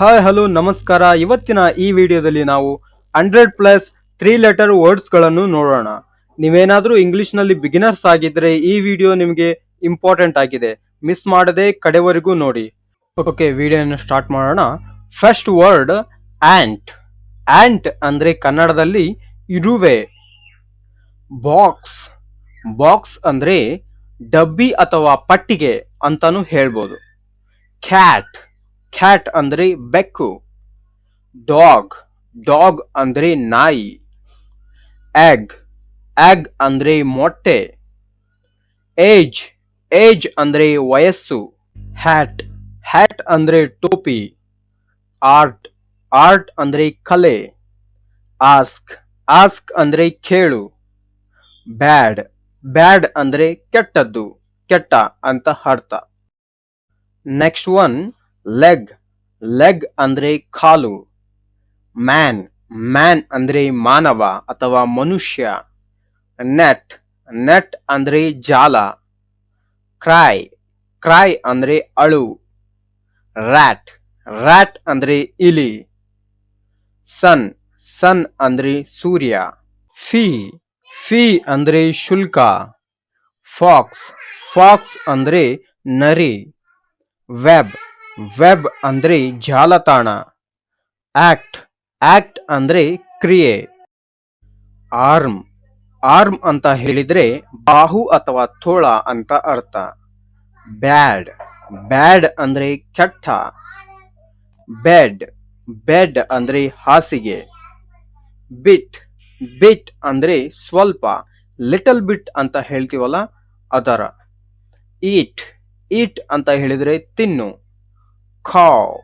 Hi hello ನಮಸ್ಕಾರ. ಇವತ್ತಿನ ಈ ವಿಡಿಯೋದಲ್ಲಿ ನಾವು 100+ 3 ಲೆಟರ್ ವರ್ಡ್ಸ್ಗಳನ್ನು ನೋಡೋಣ. ನೀವೇನಾದರೂ ಇಂಗ್ಲಿಷ್ನಲ್ಲಿ ಬಿಗಿನರ್ಸ್ ಆಗಿದ್ರೆ ಈ ವಿಡಿಯೋ ನಿಮಗೆ ಇಂಪಾರ್ಟೆಂಟ್ ಆಗಿದೆ. ಮಿಸ್ ಮಾಡದೆ ಕಡೆವರೆಗೂ ನೋಡಿ. ಓಕೆ, ವಿಡಿಯೋನ ಸ್ಟಾರ್ಟ್ ಮಾಡೋಣ. First word ant. ಆಂಟ್ ಅಂದ್ರೆ ಕನ್ನಡದಲ್ಲಿ ಇರುವೆ. ಬಾಕ್ಸ್. ಬಾಕ್ಸ್ ಅಂದ್ರೆ ಡಬ್ಬಿ ಅಥವಾ ಪಟ್ಟಿಗೆ ಅಂತಾನು ಹೇಳ್ಬೋದು. ಕ್ಯಾಟ್. ಕ್ಯಾಟ್ ಅಂದ್ರೆ ಬೆಕ್ಕು. ಡಾಗ್. ಡಾಗ್ ಅಂದ್ರೆ ನಾಯಿ. ಎಗ್. ಎಗ್ ಅಂದ್ರೆ ಮೊಟ್ಟೆ. ಏಜ್. ಏಜ್ ಅಂದ್ರೆ ವಯಸ್ಸು. ಹ್ಯಾಟ್. ಹ್ಯಾಟ್ ಅಂದ್ರೆ ಟೋಪಿ. ಆರ್ಟ್. ಆರ್ಟ್ ಅಂದ್ರೆ ಕಲೆ. ಆಸ್ಕ್. ಆಸ್ಕ್ ಅಂದ್ರೆ ಕೇಳು. ಬ್ಯಾಡ್. ಬ್ಯಾಡ್ ಅಂದ್ರೆ ಕೆಟ್ಟದ್ದು, ಕೆಟ್ಟ ಅಂತ ಅರ್ಥ. Next one leg. ಲೆಗ್ ಅಂದ್ರೆ ಕಾಲು. ಮ್ಯಾನ್. ಮ್ಯಾನ್ ಅಂದ್ರೆ ಮಾನವ ಅಥವಾ ಮನುಷ್ಯ. ನೆಟ್. ನೆಟ್ ಅಂದ್ರೆ ಜಾಲ. ಕ್ರೈ. ಕ್ರೈ ಅಂದ್ರೆ ಅಳು. ರ್ಯಾಟ್. ರ್ಯಾಟ್ ಅಂದ್ರೆ ಇಲಿ. ಸನ್. ಸನ್ ಅಂದ್ರೆ ಸೂರ್ಯ. ಫೀ. ಫೀ ಅಂದ್ರೆ ಶುಲ್ಕ. ಫಾಕ್ಸ್. ಫಾಕ್ಸ್ ಅಂದ್ರೆ ನರಿ. ವೆಬ್. ವೆಬ್ ಅಂದ್ರೆ ಜಾಲತಾಣ. ಆಕ್ಟ್. ಆಕ್ಟ್ ಅಂದ್ರೆ ಕ್ರಿಯೆ. ಆರ್ಮ್. ಆರ್ಮ್ ಅಂತ ಹೇಳಿದ್ರೆ ಬಾಹು ಅಥವಾ ತೋಳ ಅಂತ ಅರ್ಥ. ಬ್ಯಾಡ್. ಬ್ಯಾಡ್ ಅಂದ್ರೆ ಕೆಟ್ಟ. ಬೆಡ್. ಬೆಡ್ ಅಂದ್ರೆ ಹಾಸಿಗೆ. ಬಿಟ್. ಬಿಟ್ ಅಂದ್ರೆ ಸ್ವಲ್ಪ, ಲಿಟಲ್ ಬಿಟ್ ಅಂತ ಹೇಳ್ತೀವಲ್ಲ ಅದರ. ಈಟ್. ಈಟ್ ಅಂತ ಹೇಳಿದ್ರೆ ತಿನ್ನು. ಖಾವ್.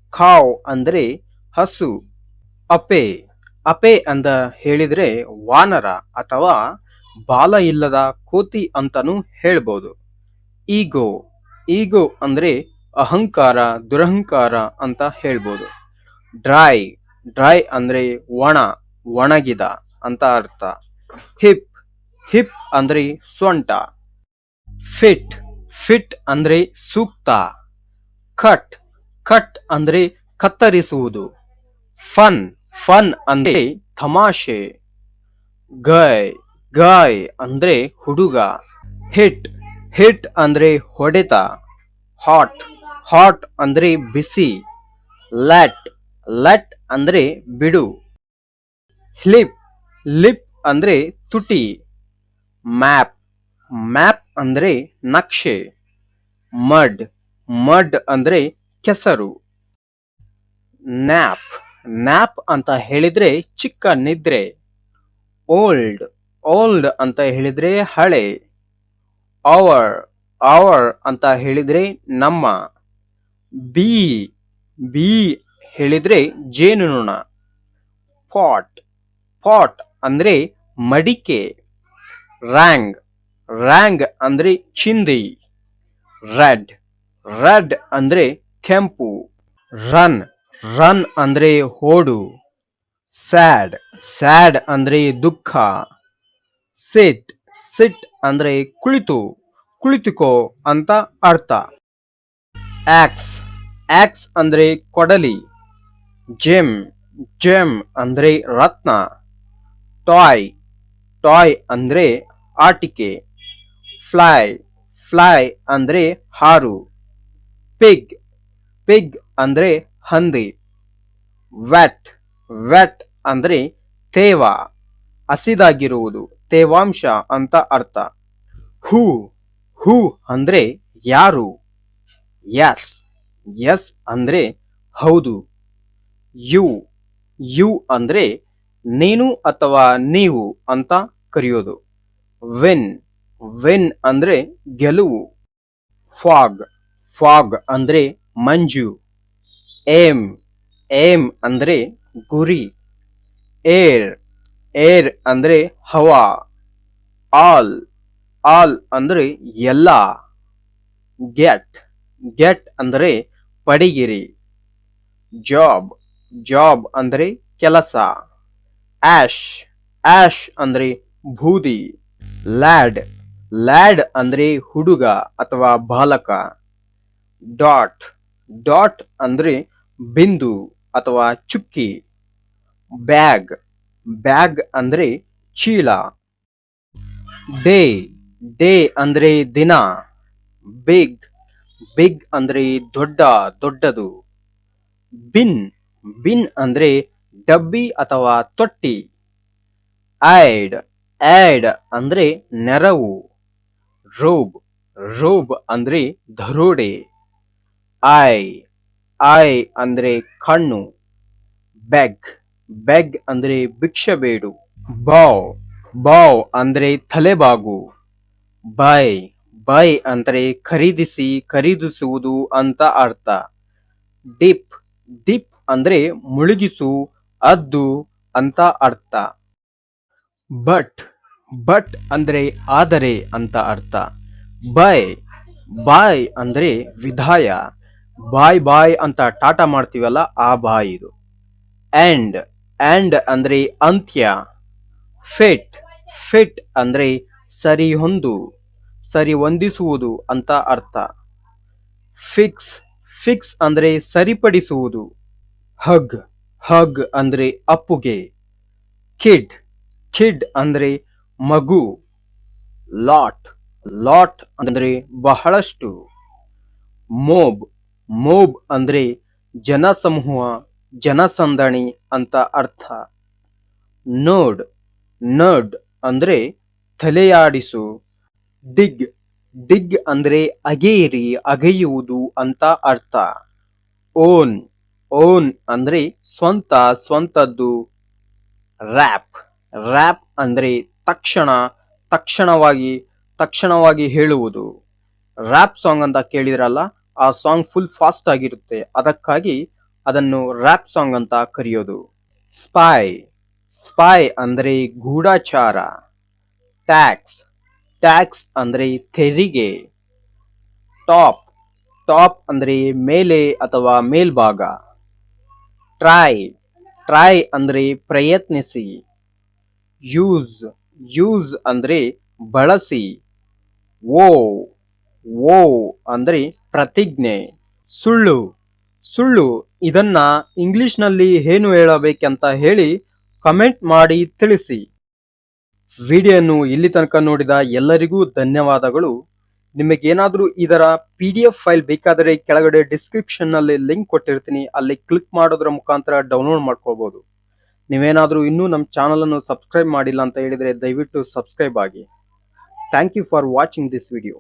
ಖಾವ್ ಅಂದ್ರೆ ಹಸು. ಅಪೆ. ಅಪೆ ಅಂತ ಹೇಳಿದ್ರೆ ವಾನರ ಅಥವಾ ಬಾಲ ಇಲ್ಲದ ಕೋತಿ ಅಂತಾನು ಹೇಳ್ಬೋದು. ಈಗೋ. ಈಗೋ ಅಂದ್ರೆ ಅಹಂಕಾರ, ದುರಹಂಕಾರ ಅಂತ ಹೇಳ್ಬೋದು. ಡ್ರೈ. ಡ್ರೈ ಅಂದ್ರೆ ಒಣ, ಒಣಗಿದ ಅಂತ ಅರ್ಥ. ಹಿಪ್. ಹಿಪ್ ಅಂದ್ರೆ ಸೊಂಟ. ಫಿಟ್. ಫಿಟ್ ಅಂದ್ರೆ ಸೂಕ್ತ. ಕಟ್. ಕಟ್ ಅಂದ್ರೆ ಕತ್ತರಿಸುವುದು. ಫನ್. ಫನ್ ಅಂದ್ರೆ ತಮಾಷೆ. ಗಯ್. ಗಯ್ ಅಂದ್ರೆ ಹುಡುಗ. ಹಿಟ್. ಹಿಟ್ ಅಂದ್ರೆ ಹೊಡೆತ. ಹಾಟ್. ಹಾಟ್ ಅಂದ್ರೆ ಬಿಸಿ. ಲೆಟ್. ಲೆಟ್ ಅಂದ್ರೆ ಬಿಡು. ಲಿಪ್. ಲಿಪ್ ಅಂದ್ರೆ ತುಟಿ. ಮ್ಯಾಪ್. ಮ್ಯಾಪ್ ಅಂದ್ರೆ ನಕ್ಷೆ. ಮಡ್. ಮಡ್ ಅಂದ್ರೆ ಕೆಸರು. ನ್ಯಾಪ್. ನ್ಯಾಪ್ ಅಂತ ಹೇಳಿದ್ರೆ ಚಿಕ್ಕ ನಿದ್ರೆ. ಓಲ್ಡ್. ಓಲ್ಡ್ ಅಂತ ಹೇಳಿದ್ರೆ ಹಳೆ. ಅವರ್. ಅವರ್ ಅಂತ ಹೇಳಿದ್ರೆ ನಮ್ಮ. ಬೀ. ಬೀ ಹೇಳಿದ್ರೆ ಜೇನುನೊಣ. ಪಾಟ್. ಪಾಟ್ ಅಂದ್ರೆ ಮಡಿಕೆ. ರ್ಯಾಂಗ್. ರ್ಯಾಂಗ್ ಅಂದ್ರೆ ಚಿಂದಿ. ರೆಡ್. ರೆಡ್ ಅಂದ್ರೆ ಕೆಂಪು. ರನ್. ರನ್ ಅಂದ್ರೆ ಓಡು. ಸ್ಯಾಡ್. ಸ್ಯಾಡ್ ಅಂದ್ರೆ ದುಃಖ. ಸಿಟ್. ಸಿಟ್ ಅಂದ್ರೆ ಕುಳಿತು, ಕುಳಿತುಕೋ ಅಂತ ಅರ್ಥ. ಆಕ್ಸ್. ಆಕ್ಸ್ ಅಂದ್ರೆ ಕೊಡಲಿ. ಜೆಮ್. ಜೆಮ್ ಅಂದ್ರೆ ರತ್ನ. ಟಾಯ್. ಟಾಯ್ ಅಂದ್ರೆ ಆಟಿಕೆ. ಫ್ಲೈ. ಫ್ಲೈ ಅಂದ್ರೆ ಹಾರು. ಪಿಗ್. ಪಿಗ್ ಅಂದ್ರೆ ಹಂದಿ. ವೆಟ್. ವೆಟ್ ಅಂದ್ರೆ ತೇವ, ಹಸಿದಾಗಿರುವುದು, ತೇವಾಂಶ ಅಂತ ಅರ್ಥ. ಹೂ. ಹೂ ಅಂದ್ರೆ ಯಾರು. ಎಸ್. ಎಸ್ ಅಂದ್ರೆ ಹೌದು. ಯು. ಯು ಅಂದ್ರೆ ನೀನು ಅಥವಾ ನೀವು ಅಂತ ಕರೆಯೋದು. ವಿನ್. ವಿನ್ ಅಂದ್ರೆ ಗೆಲುವು. ಫಾಗ್. ಫಾಗ್ ಅಂದ್ರೆ ಮಂಜು. ಏಮ್. ಏಮ್ ಅಂದ್ರೆ ಗುರಿ. ಏರ್. ಏರ್ ಅಂದ್ರೆ ಹವಾ. ಆಲ್. ಆಲ್ ಅಂದ್ರೆ ಎಲ್ಲ. ಗೆಟ್. ಗೆಟ್ ಅಂದ್ರೆ ಪಡಿಗಿರಿ. ಜಾಬ್. ಜಾಬ್ ಅಂದ್ರೆ ಕೆಲಸ. ಆಶ್. ಆಶ್ ಅಂದ್ರೆ ಬೂದಿ. ಲ್ಯಾಡ್. ಲ್ಯಾಡ್ ಅಂದ್ರೆ ಹುಡುಗ ಅಥವಾ ಬಾಲಕ. ಡಾಟ್. ಡಾಟ್ ಅಂದ್ರೆ ಬಿಂದು ಅಥವಾ ಚುಕ್ಕಿ. ಬ್ಯಾಗ್, ಬ್ಯಾಗ್ ಅಂದ್ರೆ ಚೀಲ. ಡೇ, ಡೇ ಅಂದ್ರೆ ದಿನ. ಬಿಗ್, ಬಿಗ್ ಅಂದ್ರೆ ದೊಡ್ಡ, ದೊಡ್ಡದು. ಬಿನ್, ಬಿನ್ ಅಂದ್ರೆ ಡಬ್ಬಿ ಅಥವಾ ತೊಟ್ಟಿ. ಐಡ್, ಐಡ್ ಅಂದ್ರೆ ನೆರವು. ರೋಬ್, ರೋಬ್ ಅಂದ್ರೆ ದರೋಡೆ. ಐ, ಐ ಅಂದ್ರೆ ಕಣ್ಣು. ಬೆಗ್, ಬೆಗ್ ಅಂದ್ರೆ ಭಿಕ್ಷೆ ಬೇಡು. ಬಾವ್, ಬಾವ್ ಅಂದ್ರೆ ತಲೆಬಾಗು. ಬೈ, ಬೈ ಅಂದ್ರೆ ಖರೀದಿಸಿ, ಖರೀದಿಸುವುದು ಅಂತ ಅರ್ಥ. ಡಿಪ್, ಡಿಪ್ ಅಂದ್ರೆ ಮುಳುಗಿಸು, ಅದ್ದು ಅಂತ ಅರ್ಥ. ಬಟ್, ಬಟ್ ಅಂದ್ರೆ ಆದರೆ ಅಂತ ಅರ್ಥ. ಬಾಯ್, ಬಾಯ್ ಅಂದ್ರೆ ವಿದಾಯ. ಬಾಯ್ ಬಾಯ್ ಅಂತ ಟಾಟಾ ಮಾಡ್ತೀವಲ್ಲ ಆ ಬಾಯ್ ಇದು. ಎಂಡ್, ಎಂಡ್ ಅಂದ್ರೆ ಅಂತ್ಯ. ಫಿಟ್, ಫಿಟ್ ಅಂದ್ರೆ ಸರಿ ಹೊಂದು, ಸರಿ ಹೊಂದಿಸುವುದು ಅಂತ ಅರ್ಥ. ಫಿಕ್ಸ್, ಫಿಕ್ಸ್ ಅಂದ್ರೆ ಸರಿಪಡಿಸುವುದು. ಹಗ್, ಹಗ್ ಅಂದ್ರೆ ಅಪ್ಪುಗೆ. ಕಿಡ್, ಕಿಡ್ ಅಂದ್ರೆ ಮಗು. ಲಾಟ್, ಲಾಟ್ ಅಂದ್ರೆ ಬಹಳಷ್ಟು. ಮೋಬ್, ಮೋಬ್ ಅಂದ್ರೆ ಜನಸಮೂಹ, ಜನಸಂದಣಿ ಅಂತ ಅರ್ಥ. ನೋಡ್, ನಡ್ ಅಂದ್ರೆ ತಲೆಯಾಡಿಸು. ದಿಗ್, ದಿಗ್ ಅಂದ್ರೆ ಅಗೆಯಿರಿ, ಅಗೆಯುವುದು ಅಂತ ಅರ್ಥ. ಓನ್, ಓನ್ ಅಂದ್ರೆ ಸ್ವಂತ, ಸ್ವಂತದ್ದು. ರ್ಯಾಪ್, ರ್ಯಾಪ್ ಅಂದ್ರೆ ತಕ್ಷಣ, ತಕ್ಷಣವಾಗಿ, ತಕ್ಷಣವಾಗಿ ಹೇಳುವುದು. ರ್ಯಾಪ್ ಸಾಂಗ್ ಅಂತ ಕೇಳಿದ್ರಲ್ಲ, ಆ ಸಾಂಗ್ ಫುಲ್ ಫಾಸ್ಟ್ ಆಗಿರುತ್ತೆ, ಅದಕ್ಕಾಗಿ ಅದನ್ನು ರ್ಯಾಪ್ ಸಾಂಗ್ ಅಂತ ಕರೆಯೋದು. ಸ್ಪೈ, ಸ್ಪೈ ಅಂದ್ರೆ ಗೂಢಚಾರ. ಟ್ಯಾಕ್ಸ್, ಟ್ಯಾಕ್ಸ್ ಅಂದ್ರೆ ತೆರಿಗೆ. ಟಾಪ್, ಟಾಪ್ ಅಂದ್ರೆ ಮೇಲೆ ಅಥವಾ ಮೇಲ್ಭಾಗ. ಟ್ರೈ, ಟ್ರೈ ಅಂದ್ರೆ ಪ್ರಯತ್ನಿಸಿ. ಯೂಸ್, ಯೂಸ್ ಅಂದ್ರೆ ಬಳಸಿ. ಓ, ಓ ಅಂದ್ರೆ ಪ್ರತಿಜ್ಞೆ. ಸುಳ್ಳು, ಸುಳ್ಳು ಇದನ್ನ ಇಂಗ್ಲಿಷ್ನಲ್ಲಿ ಏನು ಹೇಳಬೇಕಂತ ಹೇಳಿ ಕಮೆಂಟ್ ಮಾಡಿ ತಿಳಿಸಿ. ವಿಡಿಯೋನು ಇಲ್ಲಿ ತನಕ ನೋಡಿದ ಎಲ್ಲರಿಗೂ ಧನ್ಯವಾದಗಳು. ನಿಮಗೇನಾದರೂ ಇದರ PDF ಫೈಲ್ ಬೇಕಾದರೆ ಕೆಳಗಡೆ ಡಿಸ್ಕ್ರಿಪ್ಷನ್ ನಲ್ಲಿ ಲಿಂಕ್ ಕೊಟ್ಟಿರ್ತೀನಿ, ಅಲ್ಲಿ ಕ್ಲಿಕ್ ಮಾಡೋದ್ರ ಮುಖಾಂತರ ಡೌನ್ಲೋಡ್ ಮಾಡ್ಕೋಬಹುದು. ನೀವೇನಾದರೂ ಇನ್ನೂ ನಮ್ಮ ಚಾನಲ್ ಅನ್ನು ಸಬ್ಸ್ಕ್ರೈಬ್ ಮಾಡಿಲ್ಲ ಅಂತ ಹೇಳಿದ್ರೆ ದಯವಿಟ್ಟು ಸಬ್ಸ್ಕ್ರೈಬ್ ಆಗಿ. Thank you for watching this video.